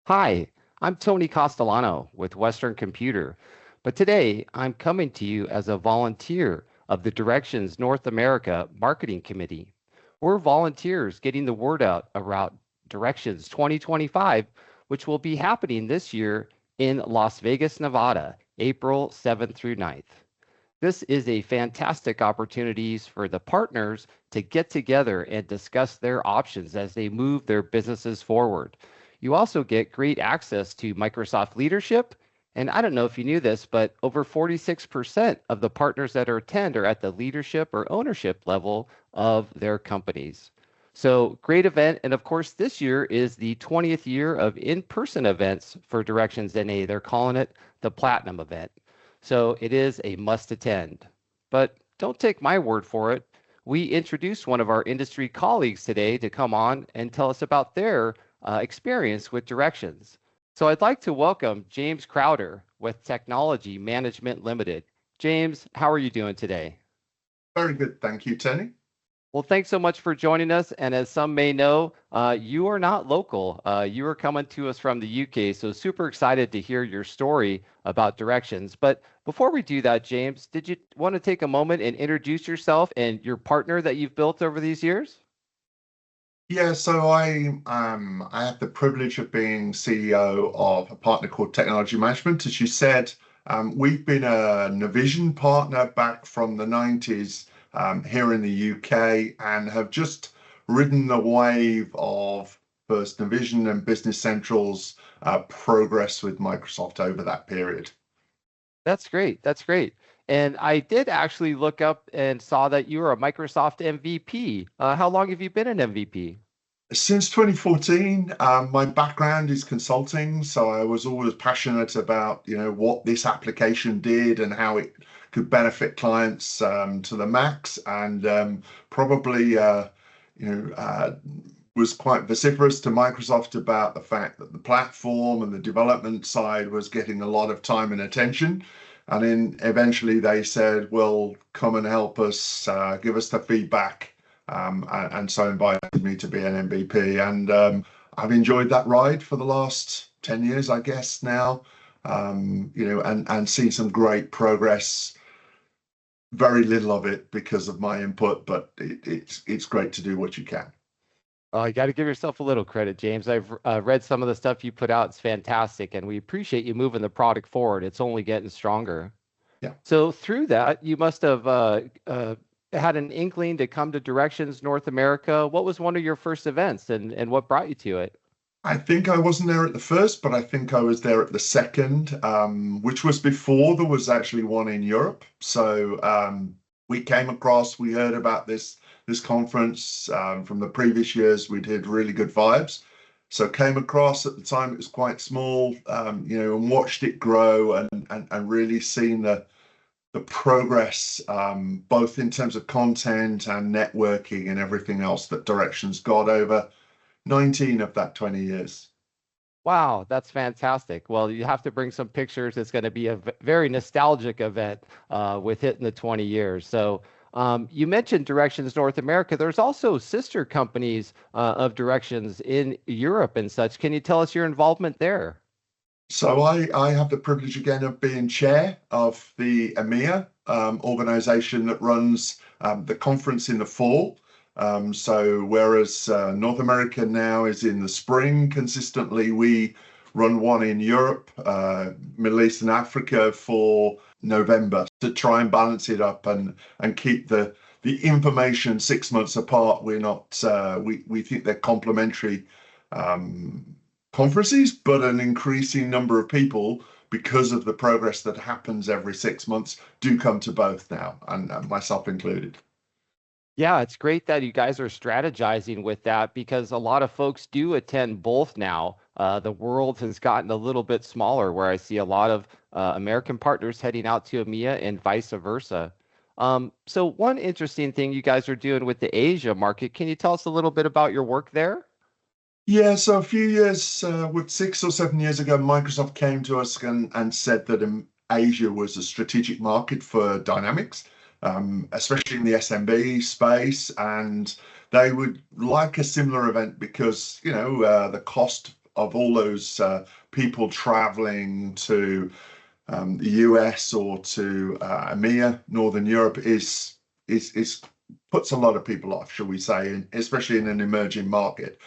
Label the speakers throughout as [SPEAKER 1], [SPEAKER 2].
[SPEAKER 1] Hi, I'm Tony Castellano with Western Computer, but today I'm coming to you as a volunteer of the Directions North America Marketing Committee. We're volunteers getting the word out about Directions 2025, which will be happening this year in Las Vegas, Nevada, April 7th through 9th. This is a fantastic opportunity for the partners to get together and discuss their options as they move their businesses forward. You also get great access to Microsoft leadership. And I don't know if you knew this, but over 46% of the partners that attend are at the leadership or ownership level of their companies. So great event. And of course, this year is the 20th year of in-person events for Directions NA. They're calling it the Platinum event. So it is a must attend. But don't take my word for it. We introduced one of our industry colleagues today to come on and tell us about their experience with Directions. So I'd like to welcome James Crowter with Technology Management Limited. James, how are you doing today?
[SPEAKER 2] Very good. Thank you, Tony.
[SPEAKER 1] Well, thanks so much for joining us. And as some may know, you are not local. You are coming to us from the UK. So super excited to hear your story about Directions. But before we do that, James, did you want to take a moment and introduce yourself and your partner that you've built over these years?
[SPEAKER 2] Yeah, so I have the privilege of being CEO of a partner called Technology Management. As you said, we've been a Navision partner back from the 90s here in the UK and have just ridden the wave of first Navision and Business Central's progress with Microsoft over that period.
[SPEAKER 1] That's great. That's great. And I did actually look up and saw that you were a Microsoft MVP. How long have you been an MVP?
[SPEAKER 2] Since 2014, my background is consulting, so I was always passionate about, what this application did and how it could benefit clients to the max, and probably, was quite vociferous to Microsoft about the fact that the platform and the development side was getting a lot of time and attention. And then eventually they said, well, come and help us, give us the feedback, and so invited me to be an MVP. And I've enjoyed that ride for the last 10 years, I guess now, and seen some great progress. Very little of it because of my input, but it's great to do what you can.
[SPEAKER 1] Oh, you got to give yourself a little credit, James. I've read some of the stuff you put out. It's fantastic, and we appreciate you moving the product forward. It's only getting stronger.
[SPEAKER 2] Yeah.
[SPEAKER 1] So through that, you must have had an inkling to come to Directions North America. What was one of your first events, and what brought you to it?
[SPEAKER 2] I think I wasn't there at the first, but I think I was there at the second, which was before there was actually one in Europe. So we came across, we heard about this conference from the previous years. We'd had really good vibes. So came across at the time, it was quite small, and watched it grow and really seen the progress, both in terms of content and networking and everything else that Directions got over 19 of that 20 years.
[SPEAKER 1] Wow, that's fantastic. Well, you have to bring some pictures. It's going to be a very nostalgic event with hitting the 20 years. So you mentioned Directions North America. There's also sister companies of Directions in Europe and such. Can you tell us your involvement there?
[SPEAKER 2] So I have the privilege again of being chair of the EMEA organization that runs the conference in the fall. So whereas North America now is in the spring consistently, we run one in Europe, Middle East and Africa for November to try and balance it up and keep the information 6 months apart. We're not we think they're complementary conferences, but an increasing number of people, because of the progress that happens every 6 months, do come to both now, and myself included.
[SPEAKER 1] Yeah, it's great that you guys are strategizing with that because a lot of folks do attend both now. The world has gotten a little bit smaller, where I see a lot of American partners heading out to EMEA and vice versa. So one interesting thing you guys are doing with the Asia market, can you tell us a little bit about your work there?
[SPEAKER 2] Yeah, so a few years, 6 or 7 years ago, Microsoft came to us and said that Asia was a strategic market for Dynamics, especially in the SMB space, and they would like a similar event because the cost of all those people traveling to the US or to EMEA, Northern Europe, is puts a lot of people off, shall we say, especially in an emerging market.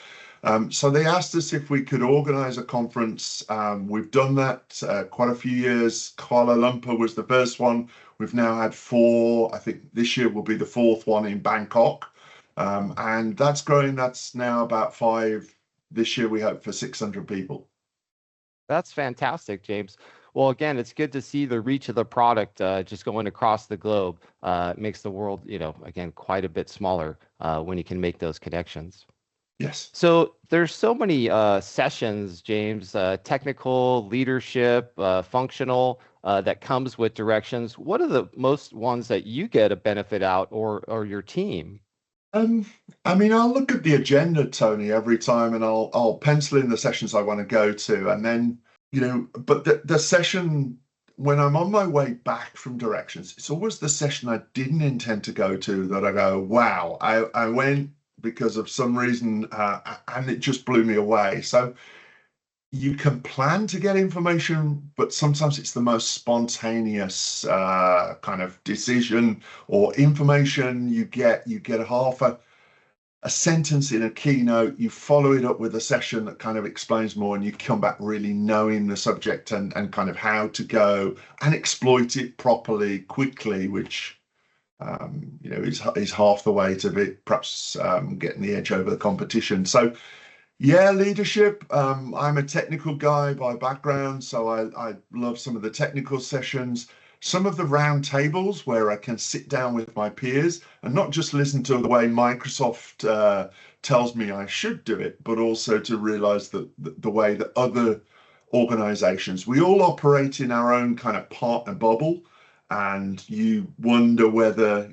[SPEAKER 2] So they asked us if we could organize a conference. We've done that quite a few years. Kuala Lumpur was the first one. We've now had 4. I think this year will be the 4th one in Bangkok. And that's growing. That's now about 5. This year we hope for 600 people.
[SPEAKER 1] That's fantastic, James. Well, again, it's good to see the reach of the product just going across the globe. It makes the world, again, quite a bit smaller when you can make those connections.
[SPEAKER 2] Yes.
[SPEAKER 1] So there's so many sessions, James, technical, leadership, functional, that comes with directions. What are the most ones that you get a benefit out, or your team?
[SPEAKER 2] I mean, I'll look at the agenda, Tony, every time, and I'll pencil in the sessions I want to go to, and then but the session when I'm on my way back from directions, it's always the session I didn't intend to go to that I go, wow, I went because of some reason, and it just blew me away. So you can plan to get information, but sometimes it's the most spontaneous kind of decision or information you get. You get half a sentence in a keynote, you follow it up with a session that kind of explains more, and you come back really knowing the subject and kind of how to go and exploit it properly, quickly, which is half the way to it, perhaps getting the edge over the competition. So yeah, leadership. I'm a technical guy by background, so I love some of the technical sessions. Some of the round tables where I can sit down with my peers and not just listen to the way Microsoft tells me I should do it, but also to realize that the way that other organizations, we all operate in our own kind of partner bubble, and you wonder whether,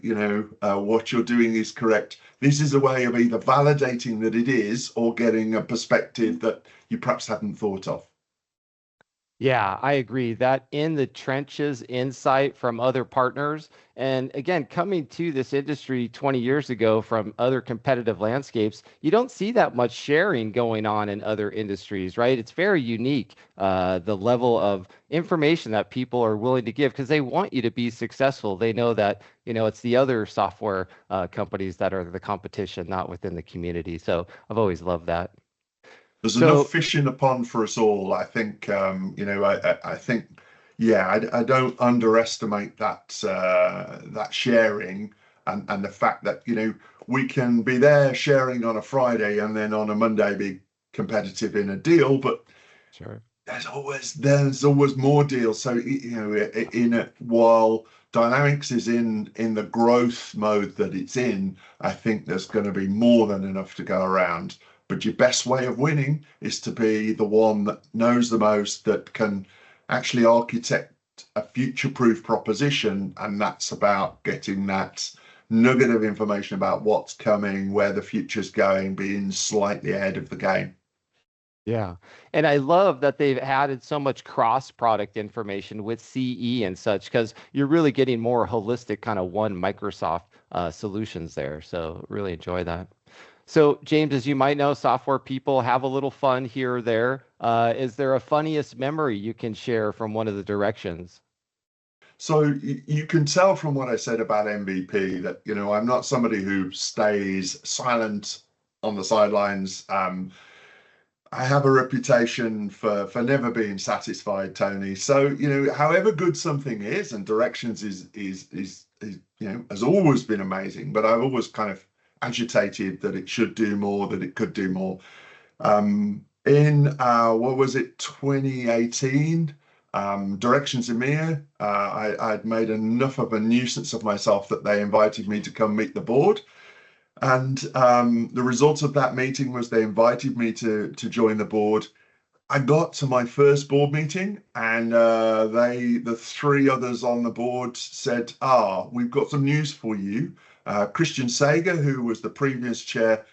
[SPEAKER 2] what you're doing is correct. This is a way of either validating that it is or getting a perspective that you perhaps hadn't thought of.
[SPEAKER 1] Yeah, I agree that in the trenches insight from other partners. And again, coming to this industry 20 years ago from other competitive landscapes, you don't see that much sharing going on in other industries, right? It's very unique, the level of information that people are willing to give because they want you to be successful. They know that, it's the other software companies that are the competition, not within the community. So I've always loved that.
[SPEAKER 2] There's enough fish in the pond for us all. I think, I think, yeah, I don't underestimate that sharing and the fact that, we can be there sharing on a Friday and then on a Monday be competitive in a deal, but
[SPEAKER 1] sure,
[SPEAKER 2] there's always more deals. So, while Dynamics is in the growth mode that it's in, I think there's going to be more than enough to go around. But your best way of winning is to be the one that knows the most, that can actually architect a future-proof proposition. And that's about getting that nugget of information about what's coming, where the future's going, being slightly ahead of the game.
[SPEAKER 1] Yeah. And I love that they've added so much cross-product information with CE and such, because you're really getting more holistic kind of one Microsoft solutions there. So really enjoy that. So, James, as you might know, software people have a little fun here or there. Is there a funniest memory you can share from one of the directions?
[SPEAKER 2] So you can tell from what I said about MVP that, I'm not somebody who stays silent on the sidelines. I have a reputation for never being satisfied, Tony. So, however good something is, and directions is has always been amazing, but I've always kind of agitated that it should do more, that it could do more. In what was it, 2018, Directions EMEA, I'd made enough of a nuisance of myself that they invited me to come meet the board. And the result of that meeting was they invited me to join the board. I got to my first board meeting, and the 3 others on the board said, we've got some news for you. Christian Sager, who was the previous chair,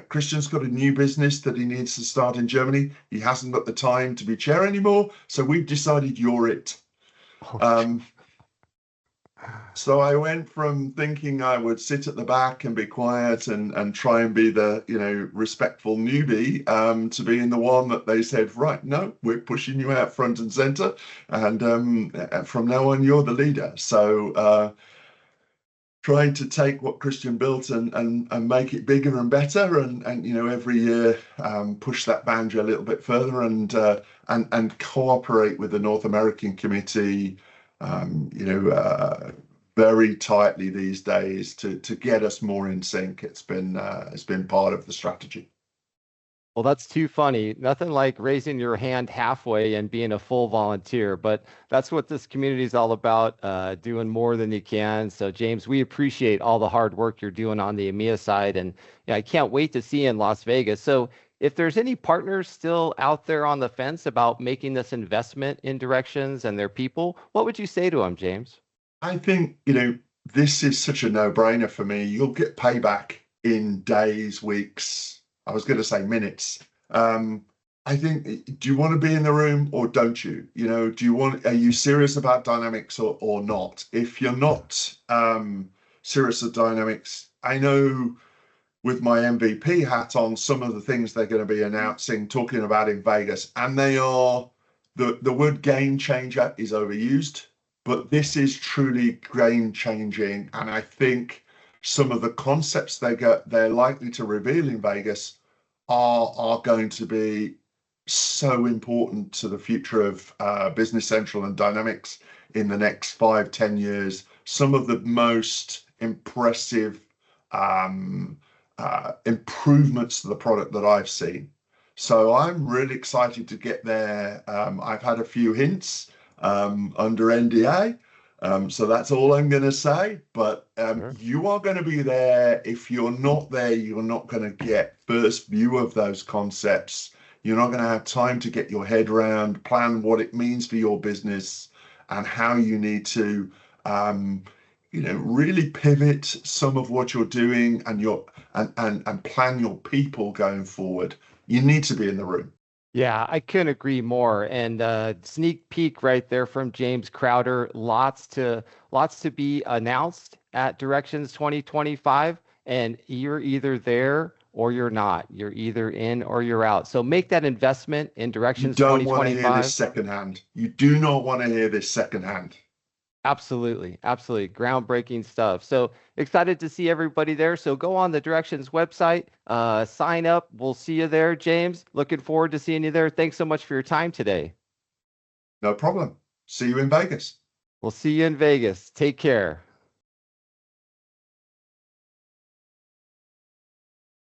[SPEAKER 2] Christian's got a new business that he needs to start in Germany. He hasn't got the time to be chair anymore, so we've decided you're it. So I went from thinking I would sit at the back and be quiet and try and be the, respectful newbie, to being the one that they said, right, no, we're pushing you out front and center. And from now on, you're the leader. So trying to take what Christian built and make it bigger and better, and every year push that boundary a little bit further, and cooperate with the North American committee, very tightly these days to get us more in sync. It's been part of the strategy.
[SPEAKER 1] Well, that's too funny. Nothing like raising your hand halfway and being a full volunteer, but that's what this community is all about, doing more than you can. So, James, we appreciate all the hard work you're doing on the EMEA side, and yeah, I can't wait to see you in Las Vegas. So, if there's any partners still out there on the fence about making this investment in Directions and their people, what would you say to them, James?
[SPEAKER 2] I think, this is such a no-brainer for me. You'll get payback in days, weeks. I was going to say minutes. I think, do you want to be in the room or don't you? Are you serious about dynamics or not? If you're not serious about dynamics, I know with my MVP hat on, some of the things they're going to be announcing, talking about in Vegas, and they are, the word game changer is overused, but this is truly game changing. And I think some of the concepts they're likely to reveal in Vegas are going to be so important to the future of Business Central and Dynamics in the next 5-10 years. Some of the most impressive improvements to the product that I've seen. So I'm really excited to get there. I've had a few hints under NDA. So that's all I'm going to say. But
[SPEAKER 1] Sure.
[SPEAKER 2] you are going to be there. If you're not there, you're not going to get first view of those concepts. You're not going to have time to get your head around, plan what it means for your business and how you need to, really pivot some of what you're doing and plan your people going forward. You need to be in the room.
[SPEAKER 1] Yeah, I couldn't agree more. And sneak peek right there from James Crowter. Lots to be announced at Directions 2025, and you're either there or you're not. You're either in or you're out. So make that investment in
[SPEAKER 2] You
[SPEAKER 1] Directions
[SPEAKER 2] don't want to hear this
[SPEAKER 1] 2025.
[SPEAKER 2] secondhand. You do not want to hear this secondhand.
[SPEAKER 1] Absolutely. Absolutely. Groundbreaking stuff. So excited to see everybody there. So go on the Directions website, sign up. We'll see you there, James. Looking forward to seeing you there. Thanks so much for your time today.
[SPEAKER 2] No problem. See you in Vegas.
[SPEAKER 1] We'll see you in Vegas. Take care.